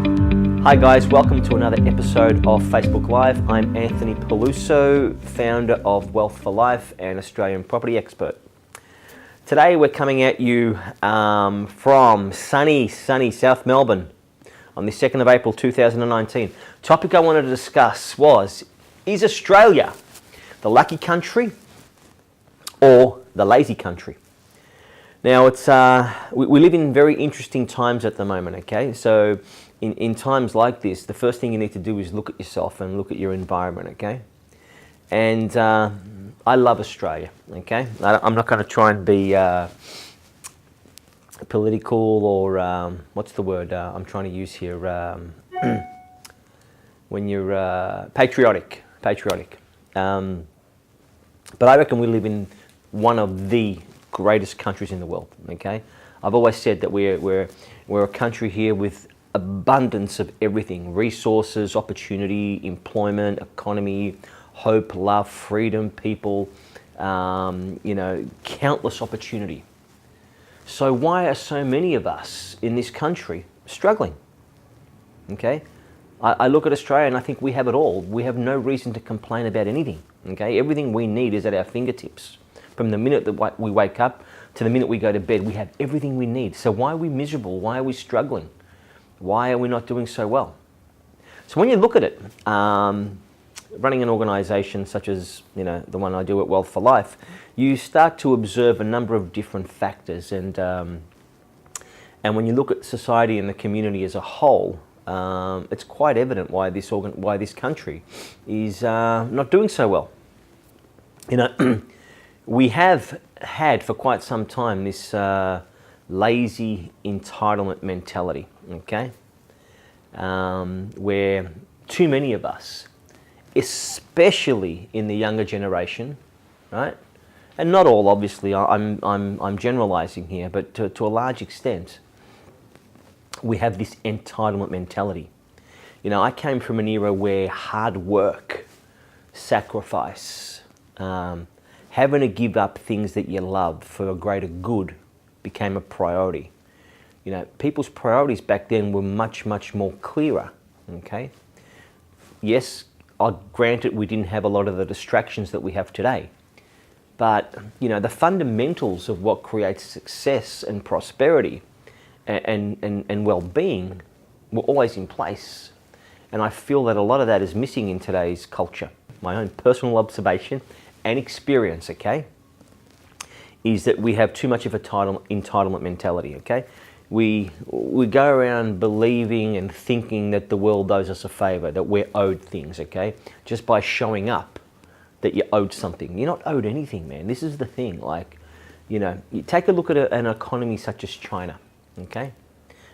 Hi guys, welcome to another episode of Facebook Live. I'm Anthony Peluso, founder of Wealth for Life and Australian property expert. Today we're coming at you from sunny South Melbourne on the 2nd of April 2019. Topic I wanted to discuss was, is Australia the lucky country or the lazy country? Now it's we live in very interesting times at the moment, okay? So in times like this, the first thing you need to do is look at yourself and look at your environment, okay? And I love Australia, okay? I'm not going to try and be political or what's the word I'm trying to use here? When you're patriotic. But I reckon we live in one of the greatest countries in the world, okay? I've always said that we're a country here with abundance of everything: resources, opportunity, employment, economy, hope, love, freedom, people, countless opportunity. So why are so many of us in this country struggling? Okay, I look at Australia and I think we have it all. We have no reason to complain about anything. Okay, everything we need is at our fingertips. From the minute that we wake up to the minute we go to bed, we have everything we need. So why are we miserable? Why are we struggling? Why are we not doing so well? So when you look at it, running an organization such as the one I do at Wealth for Life, you start to observe a number of different factors, and when you look at society and the community as a whole, it's quite evident why this country is not doing so well. We have had for quite some time this lazy entitlement mentality, okay? Where too many of us, especially in the younger generation, right? And not all, obviously. I'm generalizing here, but to a large extent, we have this entitlement mentality. I came from an era where hard work, sacrifice, having to give up things that you love for a greater good became a priority. People's priorities back then were much more clearer, okay? Yes, granted we didn't have a lot of the distractions that we have today, but the fundamentals of what creates success and prosperity and well-being were always in place. And I feel that a lot of that is missing in today's culture. My own personal observation and experience, okay, is that we have too much of a entitlement mentality, okay? We go around believing and thinking that the world owes us a favor, that we're owed things, okay? Just by showing up that you're owed something. You're not owed anything, man. This is the thing. You take a look at an economy such as China, okay?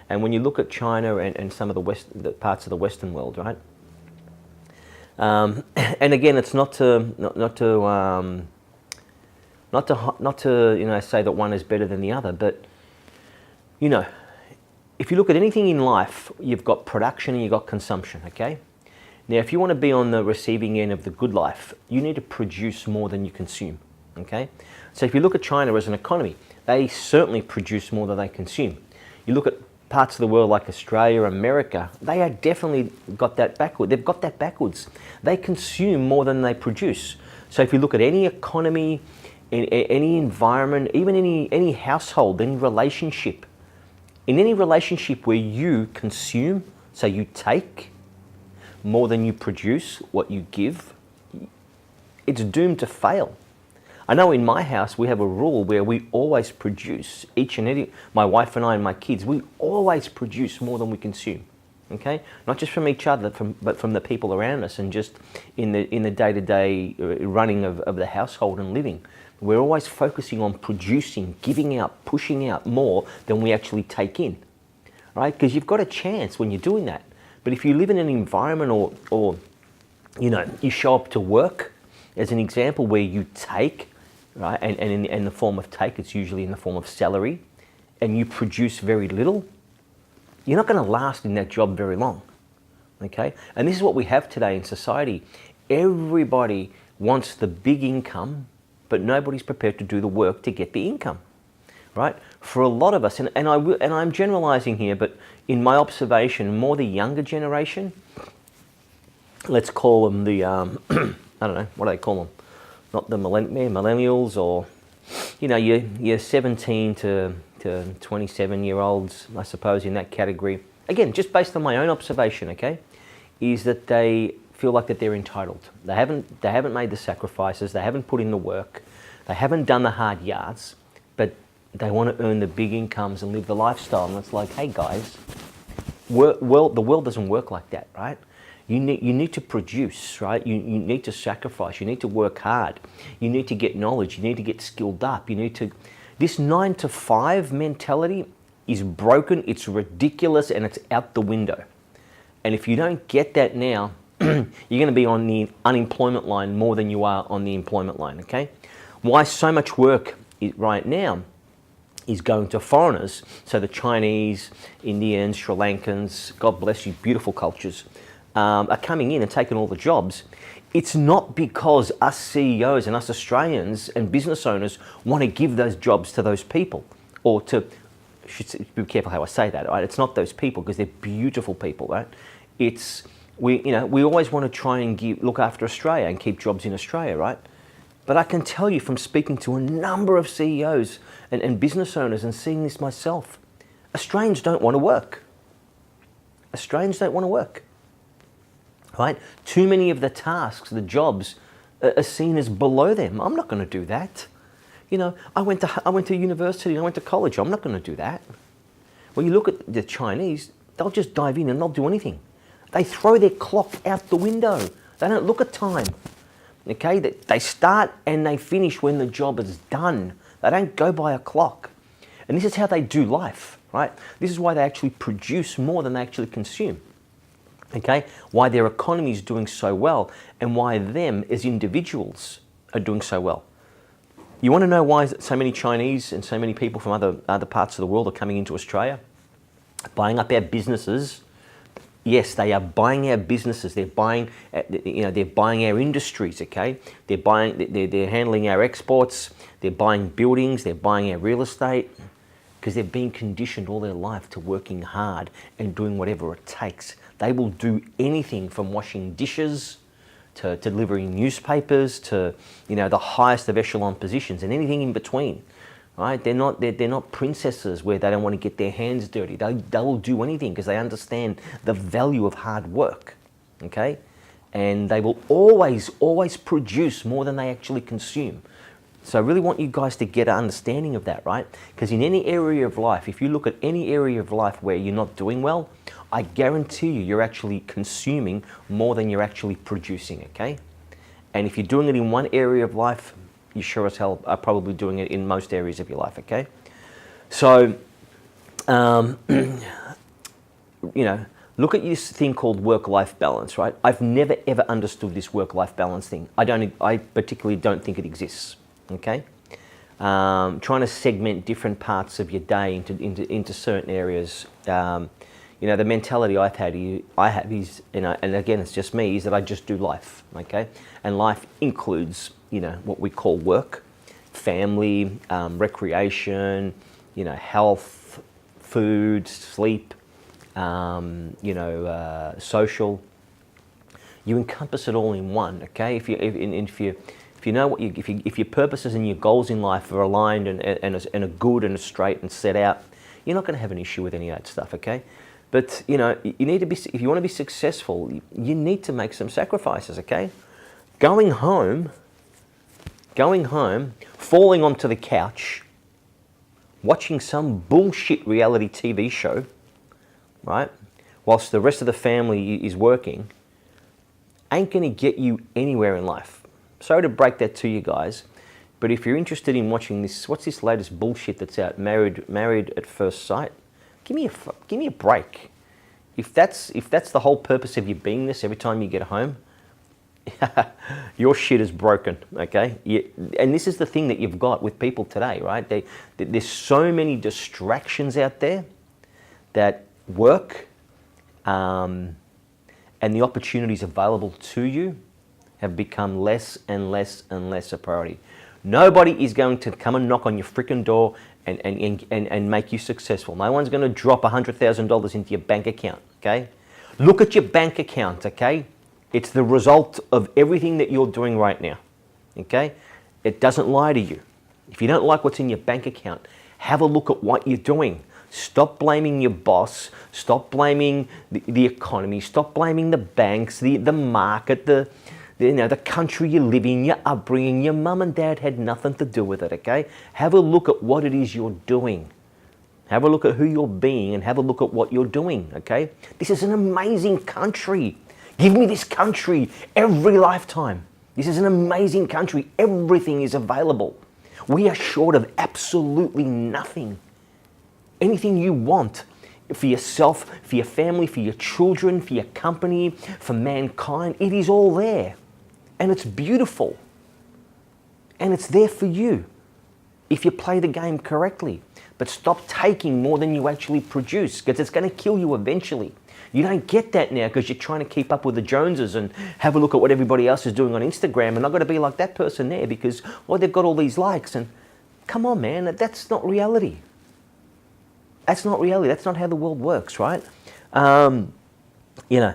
And when you look at China and some of the parts of the Western world, right? And again, it's not to say that one is better than the other, but if you look at anything in life, you've got production and you've got consumption, okay? Now, if you want to be on the receiving end of the good life, you need to produce more than you consume, okay? So if you look at China as an economy, they certainly produce more than they consume. You look at parts of the world like Australia, America, they have definitely got that backward. They've got that backwards. They consume more than they produce. So if you look at any economy, in any environment, even any household, any relationship, in any relationship where you consume, so you take more than you produce, what you give, it's doomed to fail. I know in my house we have a rule where we always produce, my wife and I and my kids, we always produce more than we consume, okay? Not just from each other, but from the people around us, and just in the day-to-day running of the household and living. We're always focusing on producing, giving out, pushing out more than we actually take in, right? Because you've got a chance when you're doing that. But if you live in an environment or you show up to work, as an example, where you take, right, and in the form of take, it's usually in the form of salary, and you produce very little, you're not going to last in that job very long, okay? And this is what we have today in society. Everybody wants the big income, but nobody's prepared to do the work to get the income. right? For a lot of us, and I'm generalizing here, but in my observation, more the younger generation, let's call them the, I don't know, what do they call them? Not the millennials, or, you know, your 17 to 27-year-olds, I suppose, in that category. Again, just based on my own observation, okay, is that they feel like that they're entitled. They haven't made the sacrifices, they haven't put in the work, they haven't done the hard yards, but they want to earn the big incomes and live the lifestyle. And it's like, hey guys, the world doesn't work like that, right? You need to produce, right? You need to sacrifice, you need to work hard, you need to get knowledge, you need to get skilled up, this 9 to 5 mentality is broken, it's ridiculous, and it's out the window. And if you don't get that now, you're going to be on the unemployment line more than you are on the employment line, okay? Why so much work right now is going to foreigners, so the Chinese, Indians, Sri Lankans, God bless you, beautiful cultures, are coming in and taking all the jobs. It's not because us CEOs and us Australians and business owners want to give those jobs to those people, or to, should be careful how I say that, right? It's not those people, because they're beautiful people, right? It's, we always want to try and look after Australia and keep jobs in Australia, right? But I can tell you from speaking to a number of CEOs and business owners and seeing this myself, Australians don't want to work. Australians don't want to work, right? Too many of the tasks, the jobs, are seen as below them. I'm not going to do that. You know, I went to university, I went to college. I'm not going to do that. When you look at the Chinese, they'll just dive in and they'll do anything. They throw their clock out the window. They don't look at time. Okay, they start and they finish when the job is done. They don't go by a clock. And this is how they do life, right? This is why they actually produce more than they actually consume. Okay, why their economy is doing so well, and why them as individuals are doing so well. You want to know why so many Chinese and so many people from other parts of the world are coming into Australia, buying up our businesses? Yes, they are buying our businesses. They're buying, they're buying our industries. Okay, they're handling our exports. They're buying buildings. They're buying our real estate, because they've been conditioned all their life to working hard and doing whatever it takes. They will do anything from washing dishes to delivering newspapers to, the highest of echelon positions, and anything in between. Right? They're not princesses where they don't want to get their hands dirty. They will do anything because they understand the value of hard work. Okay? And they will always produce more than they actually consume. So I really want you guys to get an understanding of that, right? Because in any area of life, if you look at any area of life where you're not doing well, I guarantee you're actually consuming more than you're actually producing, okay? And if you're doing it in one area of life, you sure as hell are probably doing it in most areas of your life, okay? So, look at this thing called work-life balance, right? I've never ever understood this work-life balance thing. I particularly don't think it exists, okay? Trying to segment different parts of your day into certain areas. The mentality I have is, and again, it's just me, is that I just do life, okay? And life includes, what we call work, family, recreation, health, food, sleep, social. You encompass it all in one, okay? If you know if your purposes and your goals in life are aligned and are good and are straight and set out, you're not going to have an issue with any of that stuff, okay? But you need to be, if you want to be successful, you need to make some sacrifices, okay? Going home, falling onto the couch, watching some bullshit reality TV show, right? Whilst the rest of the family is working, ain't going to get you anywhere in life. Sorry to break that to you guys, but if you're interested in watching this, what's this latest bullshit that's out, Married at First Sight? Give me a break. If that's the whole purpose of you being this every time you get home, your shit is broken, okay? And this is the thing that you've got with people today, right? There's so many distractions out there that work and the opportunities available to you have become less and less and less a priority. Nobody is going to come and knock on your freaking door and make you successful. No one's going to drop $100,000 into your bank account, okay? Look at your bank account, okay? It's the result of everything that you're doing right now, okay? It doesn't lie to you. If you don't like what's in your bank account, have a look at what you're doing. Stop blaming your boss. Stop blaming the economy. Stop blaming the banks, the market, the country you live in, your upbringing. Your mum and dad had nothing to do with it, okay? Have a look at what it is you're doing. Have a look at who you're being and have a look at what you're doing, okay? This is an amazing country. Give me this country every lifetime. This is an amazing country. Everything is available. We are short of absolutely nothing. Anything you want for yourself, for your family, for your children, for your company, for mankind, it is all there. And it's beautiful. And it's there for you if you play the game correctly. But stop taking more than you actually produce, because it's going to kill you eventually. You don't get that now because you're trying to keep up with the Joneses and have a look at what everybody else is doing on Instagram, and I've got to be like that person there because, well, they've got all these likes. And come on, man, that's not reality. That's not reality. That's not how the world works, right? You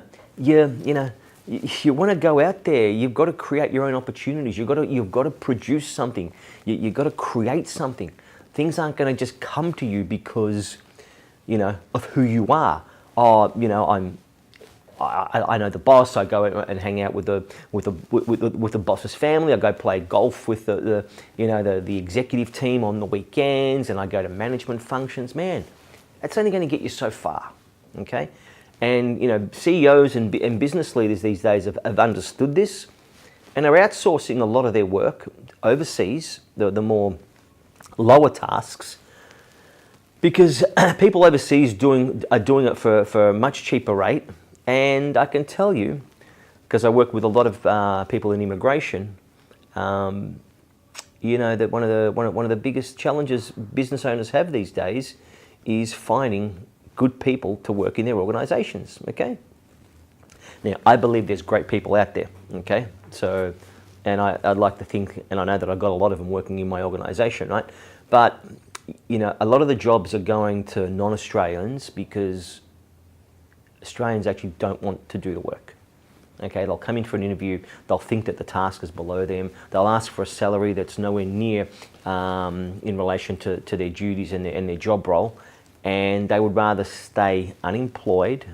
want to go out there. You've got to create your own opportunities. You've got to produce something. You've got to create something. Things aren't going to just come to you because, of who you are. Oh, I know the boss. I go and hang out with the boss's family. I go play golf with the executive team on the weekends, and I go to management functions. Man, that's only going to get you so far, okay? And CEOs and business leaders these days have understood this, and are outsourcing a lot of their work overseas, the more lower tasks, because people overseas are doing it for a much cheaper rate. And I can tell you, because I work with a lot of people in immigration, that one of the biggest challenges business owners have these days is finding good people to work in their organisations. Okay. Now, I believe there's great people out there. Okay. So, and I'd like to think, and I know that I've got a lot of them working in my organisation, right? But a lot of the jobs are going to non-Australians because Australians actually don't want to do the work. Okay, they'll come in for an interview, they'll think that the task is below them, they'll ask for a salary that's nowhere near in relation to their duties and their job role, and they would rather stay unemployed,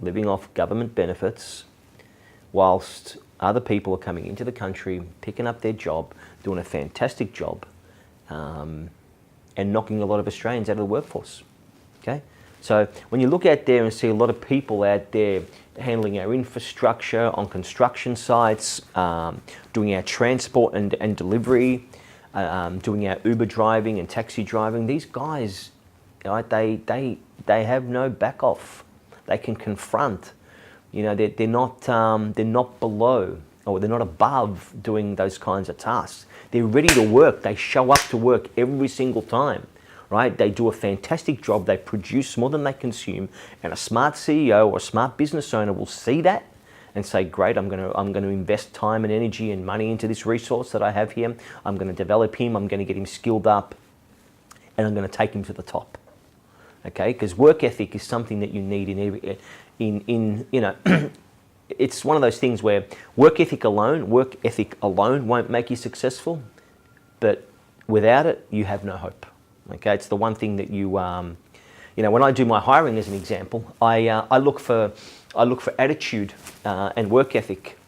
living off government benefits, whilst other people are coming into the country, picking up their job, doing a fantastic job, and knocking a lot of Australians out of the workforce. Okay? So when you look out there and see a lot of people out there handling our infrastructure on construction sites, doing our transport and delivery, doing our Uber driving and taxi driving, these guys, right, they have no back off. They can confront. They're not below or they're not above doing those kinds of tasks. They're ready to work. They show up to work every single time. Right? They do a fantastic job. They produce more than they consume, and a smart CEO or a smart business owner will see that and say, "Great, I'm going to invest time and energy and money into this resource that I have here. I'm going to develop him. I'm going to get him skilled up, and I'm going to take him to the top." Okay? Because work ethic is something that you need it's one of those things where work ethic alone won't make you successful, but without it, you have no hope. Okay, it's the one thing that when I do my hiring as an example, I look for attitude and work ethic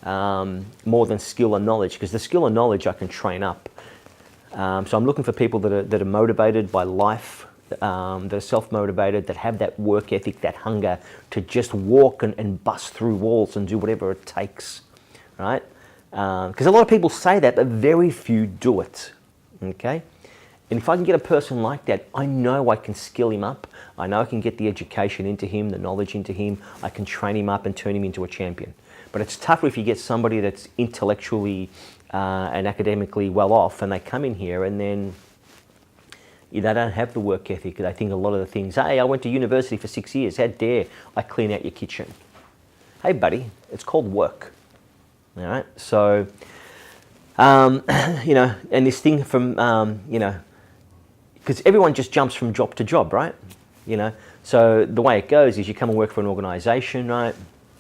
more than skill and knowledge, because the skill and knowledge I can train up. So I'm looking for people that are motivated by life, that are self-motivated, that have that work ethic, that hunger to just walk and bust through walls and do whatever it takes, right? Because a lot of people say that, but very few do it. Okay. And if I can get a person like that, I know I can skill him up. I know I can get the education into him, the knowledge into him. I can train him up and turn him into a champion. But it's tougher if you get somebody that's intellectually and academically well off, and they come in here and then they don't have the work ethic. They think a lot of the things, hey, I went to university for 6 years. How dare I clean out your kitchen? Hey, buddy, it's called work. All right? So, and this thing from, because everyone just jumps from job to job, right? You know, so the way it goes is you come and work for an organization, right?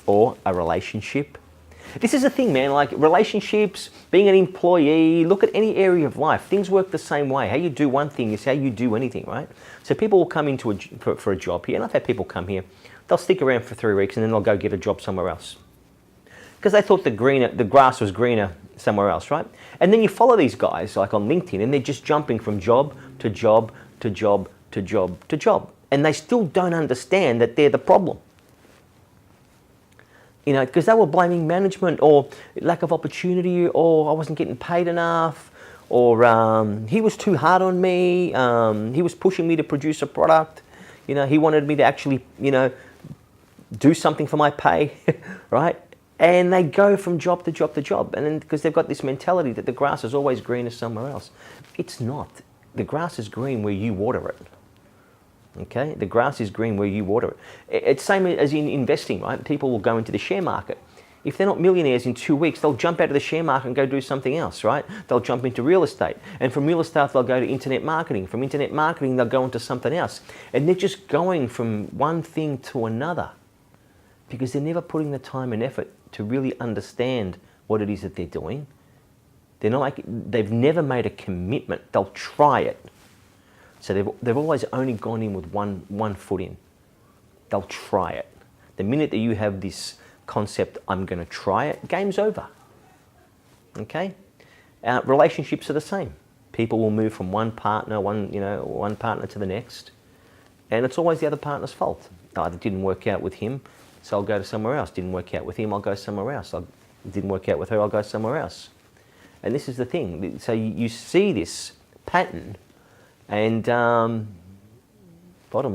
Or a relationship. This is the thing, man, like relationships, being an employee, look at any area of life. Things work the same way. How you do one thing is how you do anything, right? So people will come into for a job here, and I've had people come here, they'll stick around for 3 weeks and then they'll go get a job somewhere else. Because they thought the grass was greener somewhere else, right? And then you follow these guys like on LinkedIn and they're just jumping from job to job to job to job to job. And they still don't understand that they're the problem. You know, because they were blaming management or lack of opportunity or I wasn't getting paid enough or he was too hard on me, he was pushing me to produce a product, you know, he wanted me to actually, you know, do something for my pay, right? And they go from job to job to job. And then because they've got this mentality that the grass is always greener somewhere else. It's not. The grass is green where you water it. Okay, the grass is green where you water it. It's same as in investing, right? People will go into the share market. If they're not millionaires in 2 weeks, they'll jump out of the share market and go do something else, right? They'll jump into real estate. And from real estate, they'll go to internet marketing. From internet marketing, they'll go into something else. And they're just going from one thing to another because they're never putting the time and effort to really understand what it is that they're doing. They've never made a commitment. They'll try it. So they've always only gone in with one foot in. They'll try it. The minute that you have this concept, I'm going to try it, game's over. Okay? Relationships are the same. People will move from one partner to the next, and it's always the other partner's fault. Oh, it didn't work out with him, so I'll go to somewhere else. Didn't work out with him, I'll go somewhere else. Didn't work out with her, I'll go somewhere else. And this is the thing. So you see this pattern. And bottom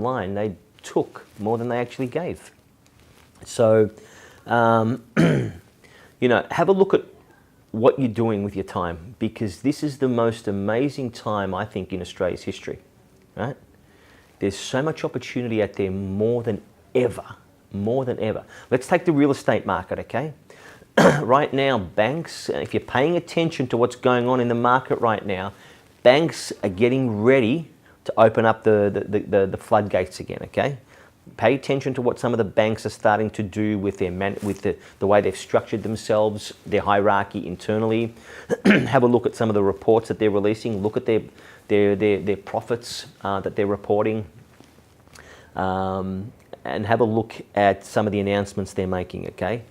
line, they took more than they actually gave. So, you know, have a look at what you're doing with your time because this is the most amazing time, I think, in Australia's history, right? There's so much opportunity out there more than ever. Let's take the real estate market, okay? Right now, banks, if you're paying attention to what's going on in the market right now, banks are getting ready to open up the floodgates again, okay? Pay attention to what some of the banks are starting to do with the way they've structured themselves, their hierarchy internally. Have a look at some of the reports that they're releasing. Look at their profits that they're reporting. And have a look at some of the announcements they're making, okay?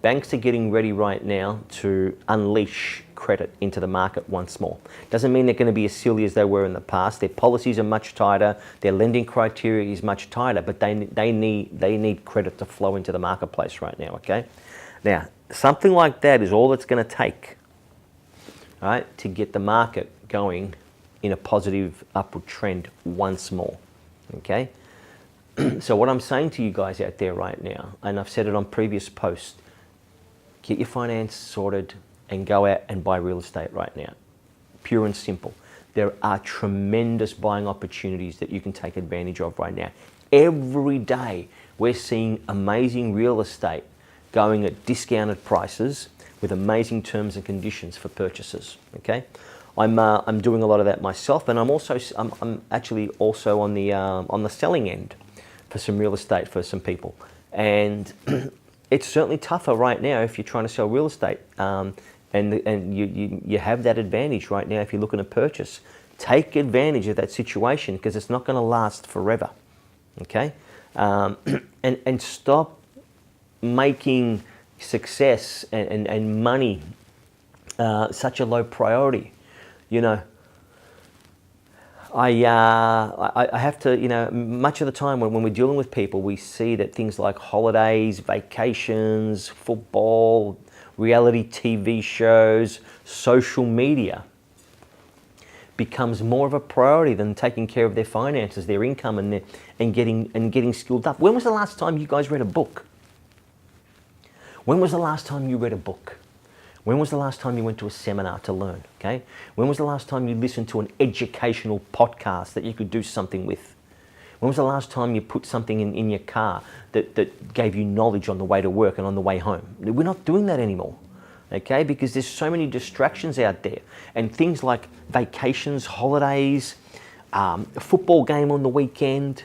Banks are getting ready right now to unleash credit into the market once more. Doesn't mean they're going to be as silly as they were in the past. Their policies are much tighter. Their lending criteria is much tighter, but they need credit to flow into the marketplace right now, okay? Now, something like that is all it's going to take, right, to get the market going in a positive upward trend once more, okay? So what I'm saying to you guys out there right now, and I've said it on previous posts, get your finance sorted and go out and buy real estate right now. Pure and simple. There are tremendous buying opportunities that you can take advantage of right now. Every day we're seeing amazing real estate going at discounted prices with amazing terms and conditions for purchasers. Okay, I'm doing a lot of that myself, and I'm actually also on the selling end for some real estate for some people, and it's certainly tougher right now if you're trying to sell real estate, and you have that advantage right now if you're looking to purchase. Take advantage of that situation because it's not going to last forever. Okay, and stop making success and money such a low priority. You know, I have to, you know, much of the time when we're dealing with people, we see that things like holidays, vacations, football, reality TV shows, social media becomes more of a priority than taking care of their finances, their income, and getting skilled up. When was the last time you guys read a book? When was the last time you read a book? When was the last time you went to a seminar to learn? Okay? When was the last time you listened to an educational podcast that you could do something with? When was the last time you put something in your car that gave you knowledge on the way to work and on the way home? We're not doing that anymore. Okay? Because there's so many distractions out there. And things like vacations, holidays, A football game on the weekend,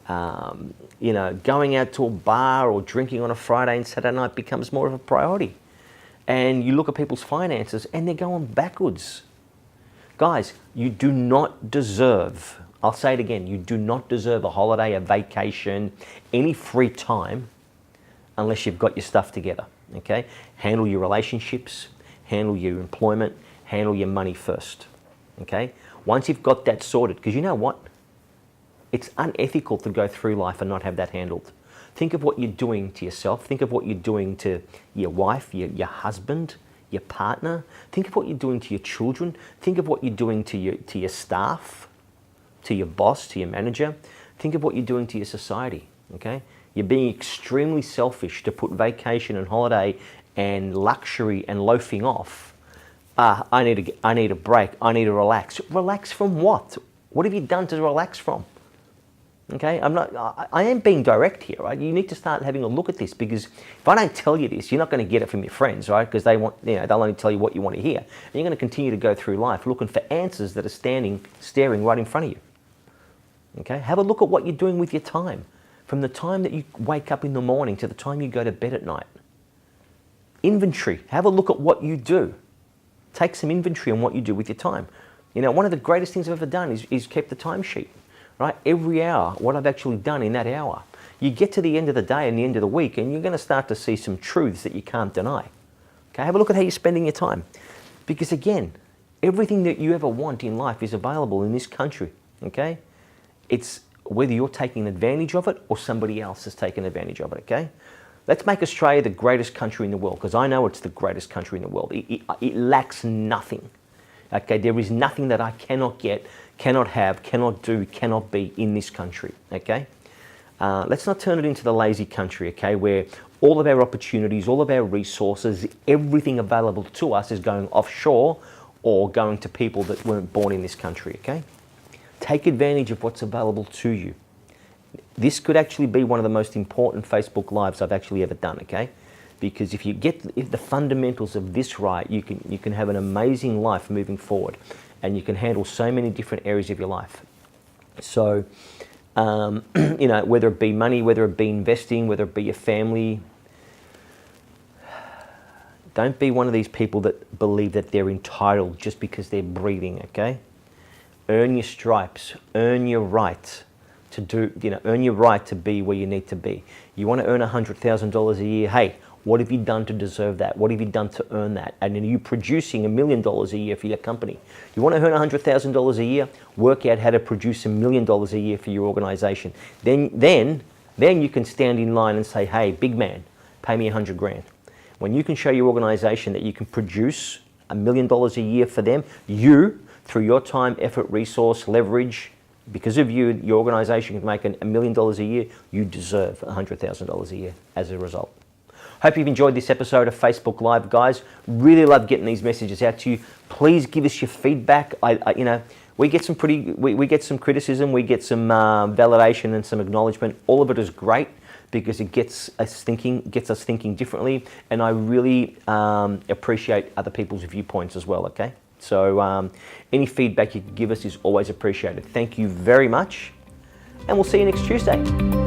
going out to a bar or drinking on a Friday and Saturday night becomes more of a priority. And you look at people's finances and they're going backwards. Guys, you do not deserve, I'll say it again, you do not deserve a holiday, a vacation, any free time unless you've got your stuff together, okay? Handle your relationships, handle your employment, handle your money first, okay? Once you've got that sorted, because you know what? It's unethical to go through life and not have that handled. Think of what you're doing to yourself. Think of what you're doing to your wife, your husband, your partner. Think of what you're doing to your children. Think of what you're doing to your staff, to your boss, to your manager. Think of what you're doing to your society, okay? You're being extremely selfish to put vacation and holiday and luxury and loafing off. I need a break. I need to relax. Relax from what? What have you done to relax from? Okay, I am being direct here, right? You need to start having a look at this, because if I don't tell you this, you're not going to get it from your friends, right? Because they'll only tell you what you want to hear. And you're going to continue to go through life looking for answers that are staring right in front of you. Okay, have a look at what you're doing with your time. From the time that you wake up in the morning to the time you go to bed at night. Inventory, have a look at what you do. Take some inventory on what you do with your time. One of the greatest things I've ever done is kept the timesheet. Right? Every hour, what I've actually done in that hour. You get to the end of the day and the end of the week, and you're going to start to see some truths that you can't deny. Okay, have a look at how you're spending your time. Because again, everything that you ever want in life is available in this country. Okay? It's whether you're taking advantage of it or somebody else is taking advantage of it. Okay? Let's make Australia the greatest country in the world, because I know it's the greatest country in the world. It lacks nothing. Okay, there is nothing that I cannot get, cannot have, cannot do, cannot be in this country, okay? Let's not turn it into the lazy country, okay, where all of our opportunities, all of our resources, everything available to us is going offshore or going to people that weren't born in this country, okay? Take advantage of what's available to you. This could actually be one of the most important Facebook Lives I've actually ever done, okay? Because if the fundamentals of this right, you can have an amazing life moving forward, and you can handle so many different areas of your life. So, whether it be money, whether it be investing, whether it be your family, don't be one of these people that believe that they're entitled just because they're breathing, okay? Earn your stripes, earn your right to earn your right to be where you need to be. You want to earn $100,000 a year, hey, what have you done to deserve that? What have you done to earn that? And are you producing $1 million a year for your company? You want to earn $100,000 a year? Work out how to produce $1 million a year for your organization. Then you can stand in line and say, hey, big man, pay me 100 grand. When you can show your organization that you can produce $1 million a year for them, you, through your time, effort, resource, leverage, because of you, your organization can make $1 million a year, you deserve $100,000 a year as a result. Hope you've enjoyed this episode of Facebook Live, guys. Really love getting these messages out to you. Please give us your feedback. We get some we get some criticism, we get some validation and some acknowledgement. All of it is great because it gets us thinking differently, and I really appreciate other people's viewpoints as well. Okay, so any feedback you can give us is always appreciated. Thank you very much, and we'll see you next Tuesday.